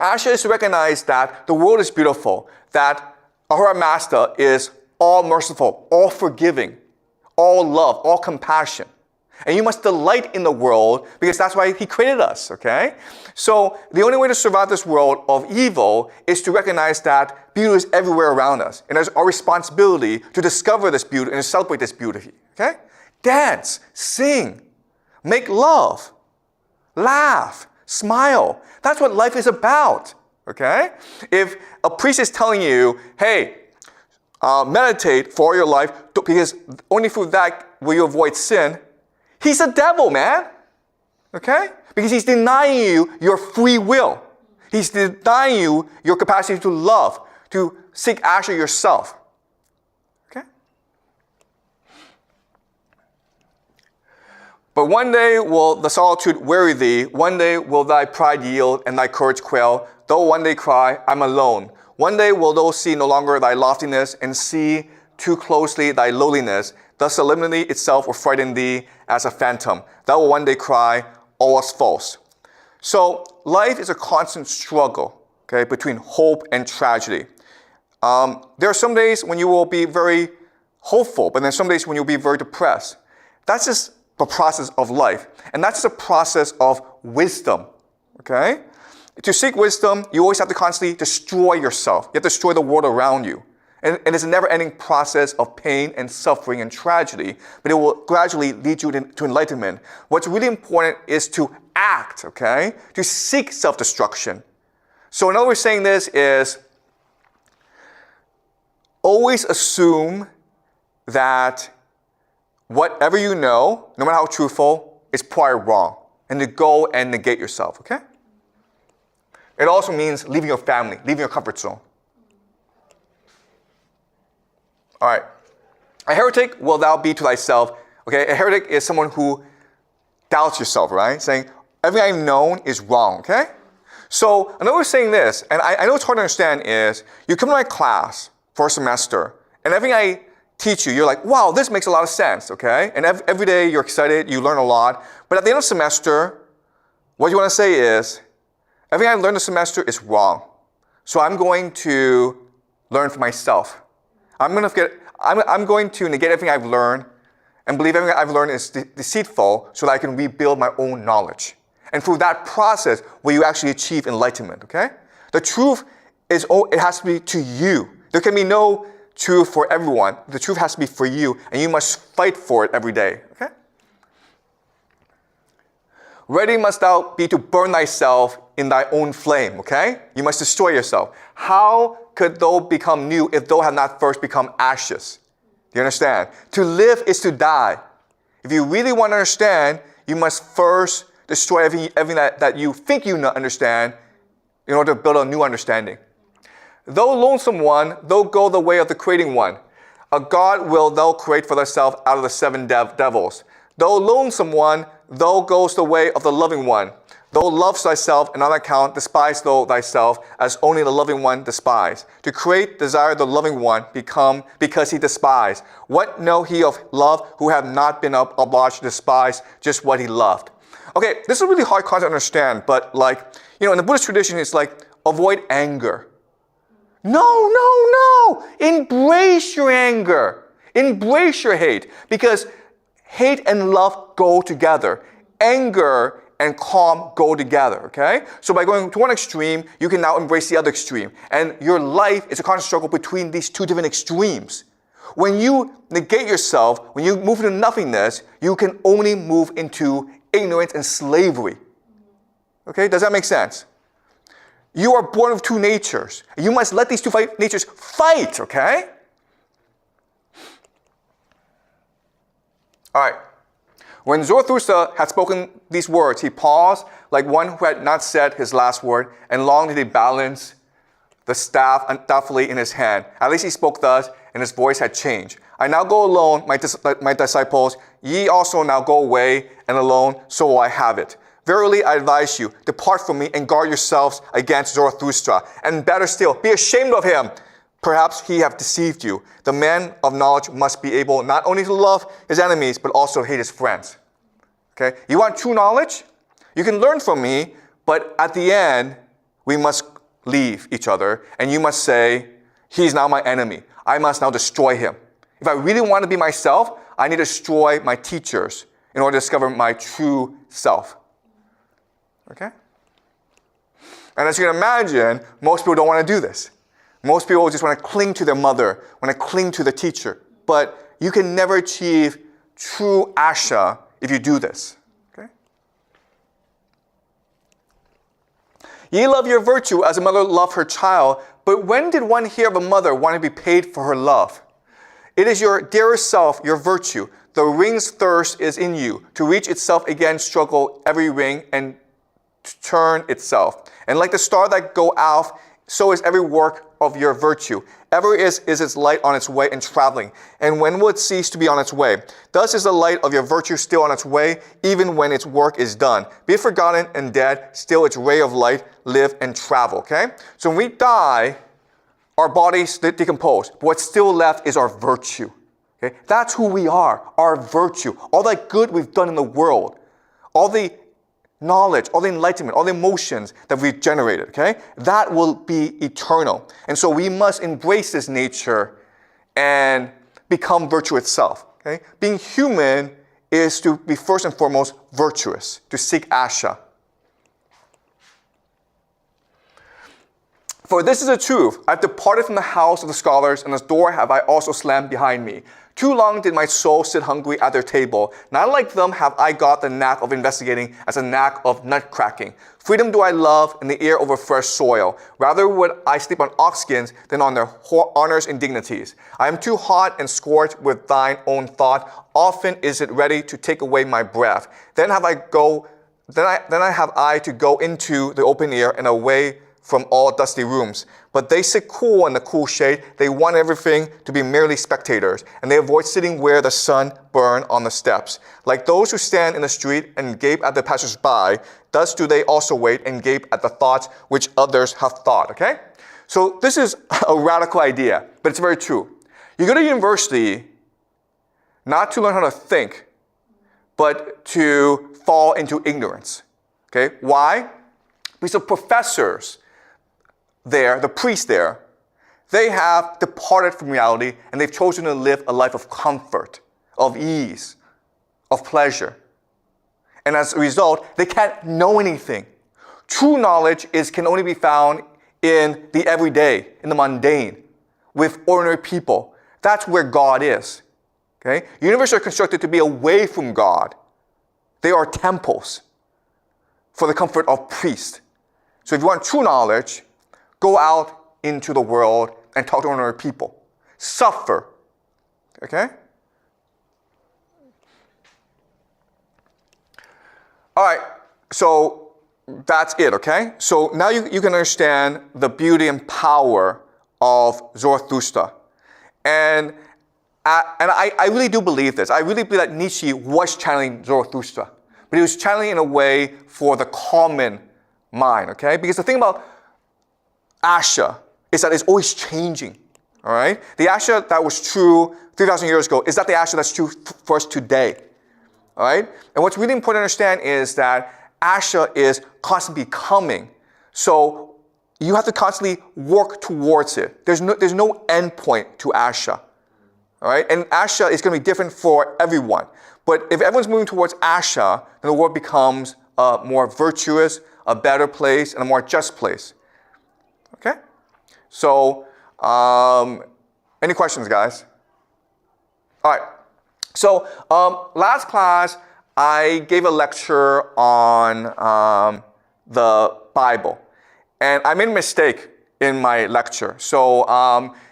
Asha is to recognize that the world is beautiful, that our Master is all merciful, all forgiving, all love, all compassion. And you must delight in the world because that's why he created us, okay? So the only way to survive this world of evil is to recognize that beauty is everywhere around us. And it's our responsibility to discover this beauty and to celebrate this beauty, okay? Dance, sing, make love, laugh, smile. That's what life is about, okay? If a priest is telling you, hey, meditate for your life because only through that will you avoid sin, he's a devil, man. Okay? Because he's denying you your free will. He's denying you your capacity to love, to seek after yourself. Okay? But one day will the solitude weary thee, one day will thy pride yield and thy courage quail, though one day cry, I'm alone. One day will thou see no longer thy loftiness and see too closely thy lowliness. Thus solemnity itself will frighten thee as a phantom. Thou will one day cry, all was false. So life is a constant struggle, okay, between hope and tragedy. There are some days when you will be very hopeful, but then some days when you'll be very depressed. That's just the process of life. And that's just a process of wisdom, okay? To seek wisdom, you always have to constantly destroy yourself. You have to destroy the world around you. And it's a never-ending process of pain and suffering and tragedy, but it will gradually lead you to enlightenment. What's really important is to act, okay? To seek self-destruction. So another way of saying this is always assume that whatever you know, no matter how truthful, is probably wrong. And to go and negate yourself, okay? It also means leaving your family, leaving your comfort zone. All right. A heretic will thou be to thyself, Okay, a heretic is someone who doubts yourself, right? Saying, everything I've known is wrong, okay? So another way of saying this, and I know it's hard to understand, is you come to my class for a semester, and everything I teach you, you're like, wow, this makes a lot of sense, okay? And every day you're excited, you learn a lot. But at the end of the semester, what you want to say is, everything I learned this semester is wrong. So I'm going to learn for myself. I'm going to negate everything I've learned and believe everything I've learned is deceitful so that I can rebuild my own knowledge. And through that process, will you actually achieve enlightenment, okay? The truth is, it has to be to you. There can be no truth for everyone. The truth has to be for you, and you must fight for it every day, okay? Ready must thou be to burn thyself in thy own flame, okay? You must destroy yourself. How could thou become new if thou have not first become ashes? Do you understand? To live is to die. If you really want to understand, you must first destroy everything that you think you understand in order to build a new understanding. Though lonesome one, though go the way of the creating one, a God will thou create for thyself out of the seven devils. Though lonesome one, thou goes the way of the loving one. Thou loves thyself, and on account despise thou thyself, as only the loving one despise. To create desire the loving one because he despise. What know he of love who have not been obliged to despise just what he loved? Okay, this is a really hard concept to understand, but in the Buddhist tradition, it's like, avoid anger. No. Embrace your anger. Embrace your hate. Because hate and love go together. Anger and calm go together, okay? So by going to one extreme, you can now embrace the other extreme. And your life is a constant struggle between these two different extremes. When you negate yourself, when you move into nothingness, you can only move into ignorance and slavery. Okay, does that make sense? You are born of two natures. You must let these two natures fight, okay? All right. When Zarathustra had spoken these words, he paused like one who had not said his last word, and long did he balance the staff undoubtedly in his hand. At least he spoke thus, and his voice had changed. I now go alone, my disciples. Ye also now go away, and alone, so will I have it. Verily, I advise you, depart from me and guard yourselves against Zarathustra. And better still, be ashamed of him. Perhaps he have deceived you. The man of knowledge must be able not only to love his enemies, but also hate his friends. Okay? You want true knowledge? You can learn from me, but at the end, we must leave each other. And you must say, he's now my enemy. I must now destroy him. If I really want to be myself, I need to destroy my teachers in order to discover my true self. Okay? And as you can imagine, most people don't want to do this. Most people just want to cling to their mother, want to cling to the teacher. But you can never achieve true asha if you do this. Okay? Ye love your virtue as a mother loved her child, but when did one hear of a mother wanting to be paid for her love? It is your dearest self, your virtue. The ring's thirst is in you. To reach itself again, struggle every ring and turn itself. And like the star that go out, so is every work of your virtue. Ever is its light on its way and traveling. And when will it cease to be on its way? Thus is the light of your virtue still on its way, even when its work is done. Be it forgotten and dead, still its ray of light live and travel, okay? So when we die, our bodies decompose. But what's still left is our virtue, okay? That's who we are, our virtue. All that good we've done in the world, all the knowledge, all the enlightenment, all the emotions that we've generated, okay? That will be eternal. And so we must embrace this nature and become virtue itself, okay? Being human is to be first and foremost virtuous, to seek asha. For this is the truth. I've departed from the house of the scholars, and the door have I also slammed behind me. Too long did my soul sit hungry at their table. Not like them have I got the knack of investigating as a knack of nut cracking. Freedom do I love and the air over fresh soil. Rather would I sleep on oxskins than on their honors and dignities. I am too hot and scorched with thine own thought. Often is it ready to take away my breath. Then have I to go into the open air and away from all dusty rooms. But they sit cool in the cool shade. They want everything to be merely spectators, and they avoid sitting where the sun burns on the steps. Like those who stand in the street and gape at the passers-by, thus do they also wait and gape at the thoughts which others have thought, okay? So this is a radical idea, but it's very true. You go to university not to learn how to think, but to fall into ignorance, okay? Why? Because the professors there, the priests there, they have departed from reality and they've chosen to live a life of comfort, of ease, of pleasure. And as a result, they can't know anything. True knowledge can only be found in the everyday, in the mundane, with ordinary people. That's where God is. Okay? Universities are constructed to be away from God. They are temples for the comfort of priests. So if you want true knowledge, go out into the world and talk to ordinary people. Suffer. Okay? All right, so that's it, okay? So now you can understand the beauty and power of Zarathustra. And I really do believe this. I really believe that Nietzsche was channeling Zarathustra. But he was channeling in a way for the common mind, okay? Because the thing about Asha is that it's always changing, all right? The Asha that was true 3,000 years ago is not the Asha that's true for us today, all right? And what's really important to understand is that Asha is constantly becoming. So you have to constantly work towards it. There's no end point to Asha, all right? And Asha is going to be different for everyone. But if everyone's moving towards Asha, then the world becomes a more virtuous, a better place, and a more just place. Okay? So, any questions, guys? All right. So, last class, I gave a lecture on the Bible. And I made a mistake in my lecture. So,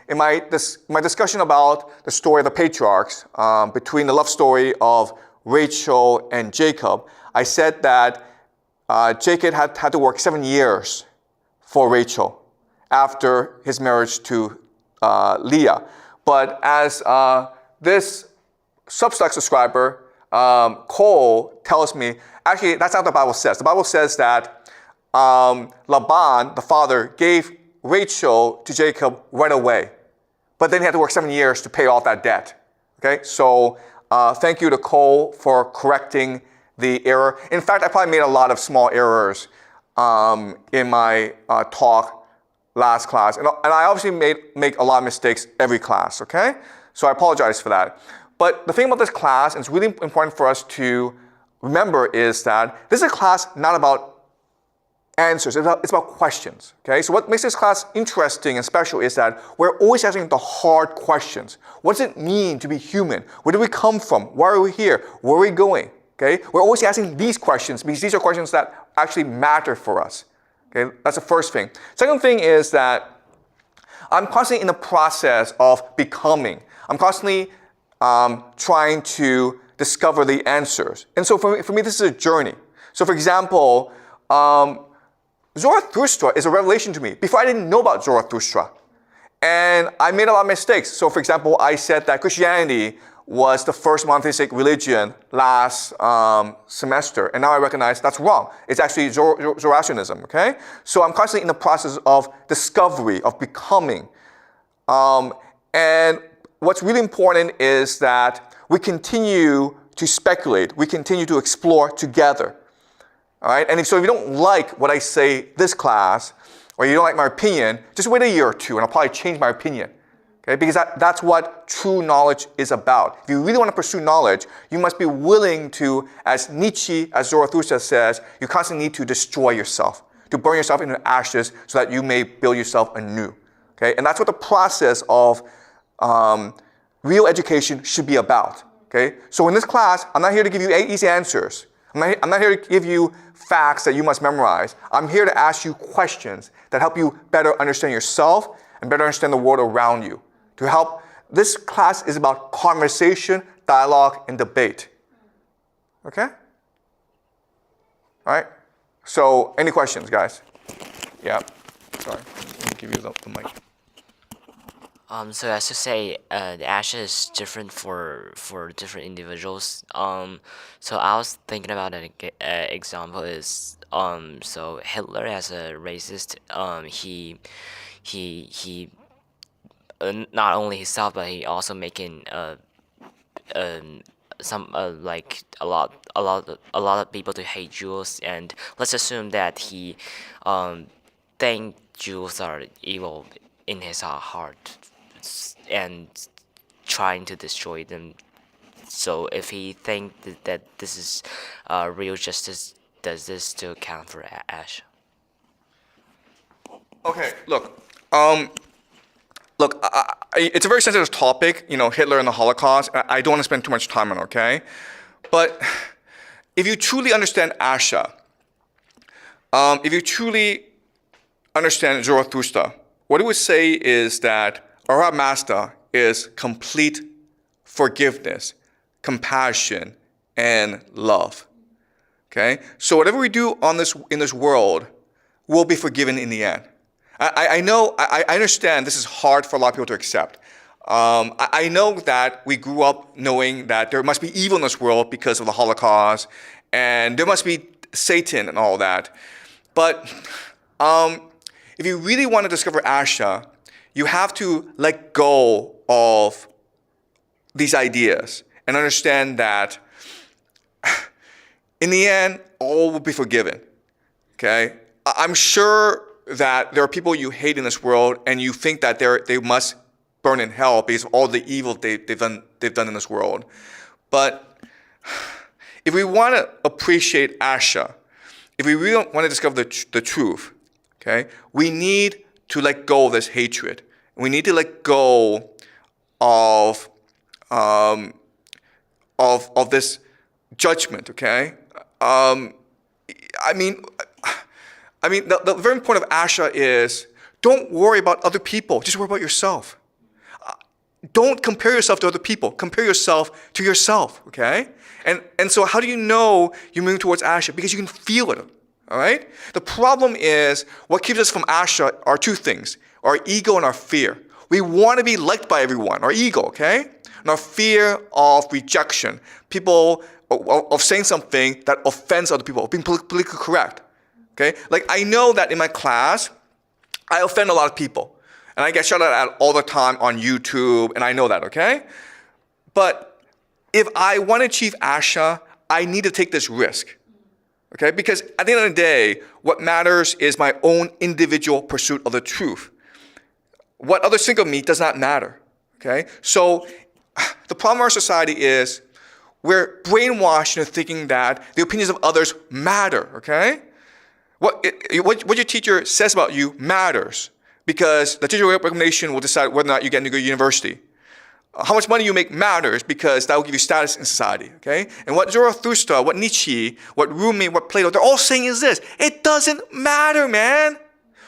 in my discussion about the story of the patriarchs, between the love story of Rachel and Jacob, I said that Jacob had to work 7 years for Rachel after his marriage to Leah. But as this Substack subscriber, Cole, tells me, actually, that's not what the Bible says. The Bible says that Laban, the father, gave Rachel to Jacob right away. But then he had to work 7 years to pay off that debt. Okay, so thank you to Cole for correcting the error. In fact, I probably made a lot of small errors in my talk last class. And I obviously make a lot of mistakes every class, okay? So I apologize for that. But the thing about this class, and it's really important for us to remember, is that this is a class not about answers, it's about questions, okay? So what makes this class interesting and special is that we're always asking the hard questions. What does it mean to be human? Where do we come from? Why are we here? Where are we going? Okay? We're always asking these questions because these are questions that actually matter for us. Okay? That's the first thing. Second thing is that I'm constantly in the process of becoming. I'm constantly trying to discover the answers. And so for me, this is a journey. So for example, Zarathustra is a revelation to me. Before, I didn't know about Zarathustra. And I made a lot of mistakes. So for example, I said that Christianity was the first monotheistic religion last semester. And now I recognize that's wrong. It's actually Zoroastrianism, okay? So I'm constantly in the process of discovery, of becoming. And what's really important is that we continue to speculate. We continue to explore together. All right? And so if you don't like what I say this class, or you don't like my opinion, just wait a year or two and I'll probably change my opinion. Okay? Because that's what true knowledge is about. If you really want to pursue knowledge, you must be willing to, as Nietzsche, as Zarathustra says, you constantly need to destroy yourself, to burn yourself into ashes so that you may build yourself anew. Okay? And that's what the process of real education should be about. Okay? So in this class, I'm not here to give you easy answers. I'm not here to give you facts that you must memorize. I'm here to ask you questions that help you better understand yourself and better understand the world around you. To help, this class is about conversation, dialogue, and debate. Okay? All right? So, any questions, guys? Yeah. Sorry, let me give you the mic. So as to say, the ashes is different for different individuals. So I was thinking about an example is so Hitler as a racist, he not only himself but he also making some like a lot of people to hate Jews, and let's assume that he think Jews are evil in his heart and trying to destroy them. So if he think that this is real justice, does this still count for Ash? Okay, look. It's a very sensitive topic, Hitler and the Holocaust. I don't want to spend too much time on it, okay? But if you truly understand Asha, if you truly understand Zarathustra, what it would say is that our master is complete forgiveness, compassion, and love. Okay? So whatever we do in this world will be forgiven in the end. I know, I understand this is hard for a lot of people to accept. I know that we grew up knowing that there must be evil in this world because of the Holocaust, and there must be Satan and all that. But if you really want to discover Asha, you have to let go of these ideas and understand that in the end, all will be forgiven. Okay? I'm sure that there are people you hate in this world and you think that they must burn in hell because of all the evil they've done in this world. But if we want to appreciate Asha, if we really want to discover the truth, okay, we need to let go of this hatred. We need to let go of this judgment. Okay, the very point of Asha is don't worry about other people. Just worry about yourself. Don't compare yourself to other people. Compare yourself to yourself. Okay, and so how do you know you're moving towards Asha? Because you can feel it. All right. The problem is what keeps us from Asha are two things: our ego and our fear. We want to be liked by everyone. Our ego. Okay. And our fear of rejection, people of saying something that offends other people, of being politically correct. Okay, like I know that in my class, I offend a lot of people, and I get shouted at all the time on YouTube, and I know that. Okay, but if I want to achieve Asha, I need to take this risk. Okay, because at the end of the day, what matters is my own individual pursuit of the truth. What others think of me does not matter. Okay, so the problem in our society is we're brainwashed into thinking that the opinions of others matter, okay? What your teacher says about you matters because the teacher recommendation will decide whether or not you get into a good university. How much money you make matters because that will give you status in society, okay? And what Zarathustra, what Nietzsche, what Rumi, what Plato, they're all saying is this: it doesn't matter, man.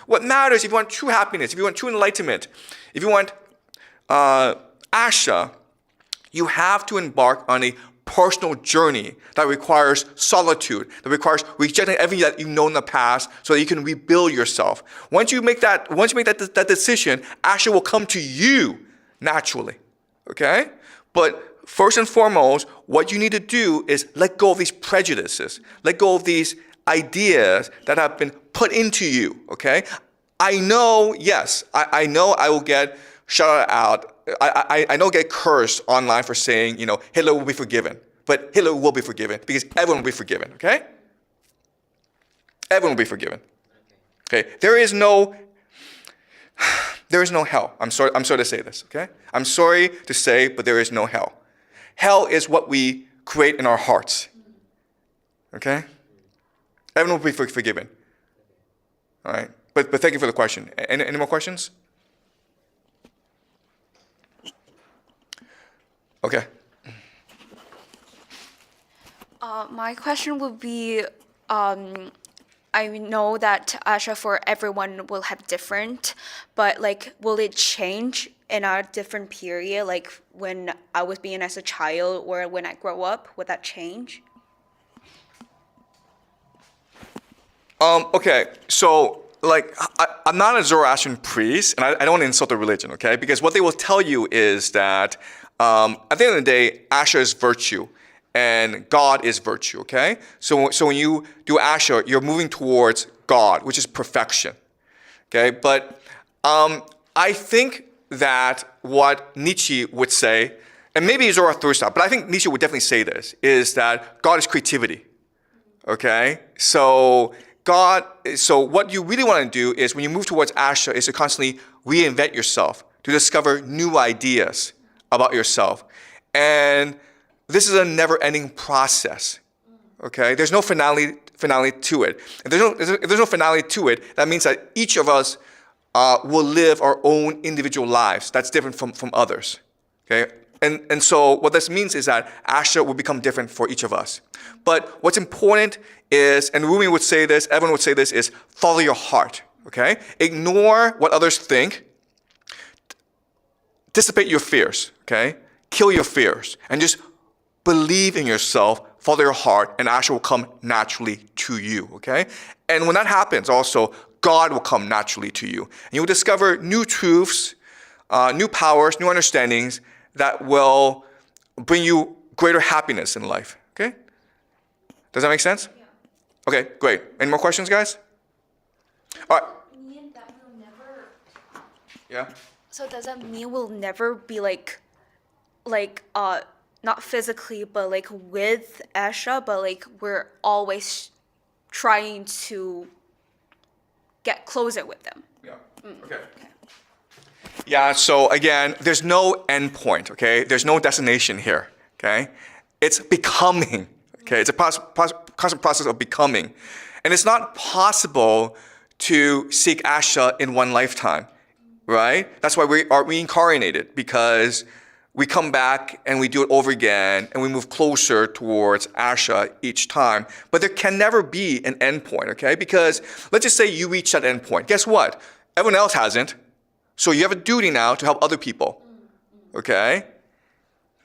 What matters, if you want true happiness, if you want true enlightenment, if you want Asha, you have to embark on a personal journey that requires solitude, that requires rejecting everything that you know in the past so that you can rebuild yourself. Once you make that decision, Asha will come to you naturally, okay? But first and foremost, what you need to do is let go of these prejudices, let go of these ideas that have been put into you, okay? I know, yes, I know I will get shouted out. I don't get cursed online for saying, Hitler will be forgiven. But Hitler will be forgiven because everyone will be forgiven, okay? Everyone will be forgiven. Okay? There is no hell. I'm sorry to say this, okay? I'm sorry to say, but there is no hell. Hell is what we create in our hearts. Okay? Everyone will be forgiven. All right? But thank you for the question. Any more questions? Okay. My question would be, I know that Asha for everyone will have different, but will it change in a different period? Like when I was being as a child or when I grow up, would that change? Okay, so I'm not a Zoroastrian priest, and I don't want to insult the religion, okay? Because what they will tell you is that at the end of the day, Asha is virtue, and God is virtue, okay? So when you do Asha, you're moving towards God, which is perfection, okay? But I think that what Nietzsche would say, and maybe Zarathustra, but I think Nietzsche would definitely say this, is that God is creativity, okay? So what you really want to do is when you move towards Asha is to constantly reinvent yourself, to discover new ideas about yourself. And this is a never-ending process, okay? There's no finale to it. If there's no finale to it, that means that each of us will live our own individual lives that's different from others, okay? And so what this means is that Asha will become different for each of us. But what's important is, and Rumi would say this, everyone would say this, is follow your heart, okay? Ignore what others think. Dissipate your fears, okay? Kill your fears and just believe in yourself, follow your heart, and Asha will come naturally to you, okay? And when that happens also, God will come naturally to you. And you will discover new truths, new powers, new understandings that will bring you greater happiness in life, okay? Does that make sense? Yeah. Okay, great. Any more questions, guys? All right. Mean that we'll never... Yeah? So does that mean we'll never be not physically, but like with Asha, but like we're always trying to get closer with them? Yeah. Okay. Yeah, so again, there's no end point, okay? There's no destination here, okay? It's becoming, okay? It's a constant process of becoming. And it's not possible to seek Asha in one lifetime, right? That's why we are reincarnated, because we come back and we do it over again and we move closer towards Asha each time. But there can never be an end point, okay? Because let's just say you reach that end point. Guess what? Everyone else hasn't. So you have a duty now to help other people, okay?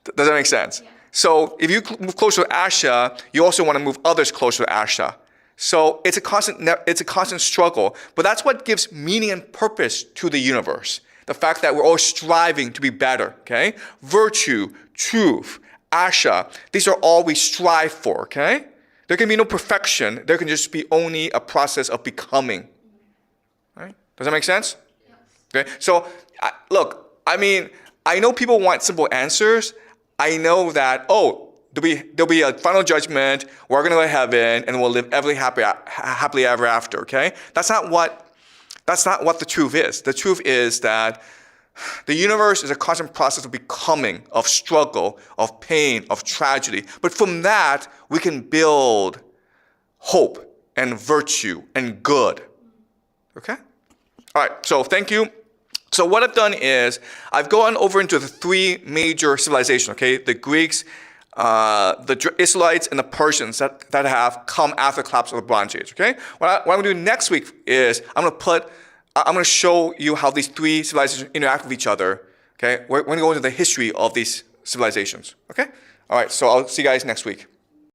Does that make sense? Yeah. So if you move closer to Asha, you also want to move others closer to Asha. So it's a constant struggle, but that's what gives meaning and purpose to the universe. The fact that we're all striving to be better, okay? Virtue, truth, Asha, these are all we strive for, okay? There can be no perfection. There can just be only a process of becoming, right? Does that make sense? Okay, so look, I mean, I know people want simple answers. I know that, there'll be a final judgment, we're going to go to heaven, and we'll live happily ever after, okay? That's not what the truth is. The truth is that the universe is a constant process of becoming, of struggle, of pain, of tragedy. But from that, we can build hope and virtue and good, okay? All right, so thank you. So what I've done is I've gone over into the three major civilizations, okay? The Greeks, the Israelites, and the Persians that have come after the collapse of the Bronze Age, okay? What I'm going to do next week is I'm going to show you how these three civilizations interact with each other, okay? We're going to go into the history of these civilizations, okay? All right, so I'll see you guys next week.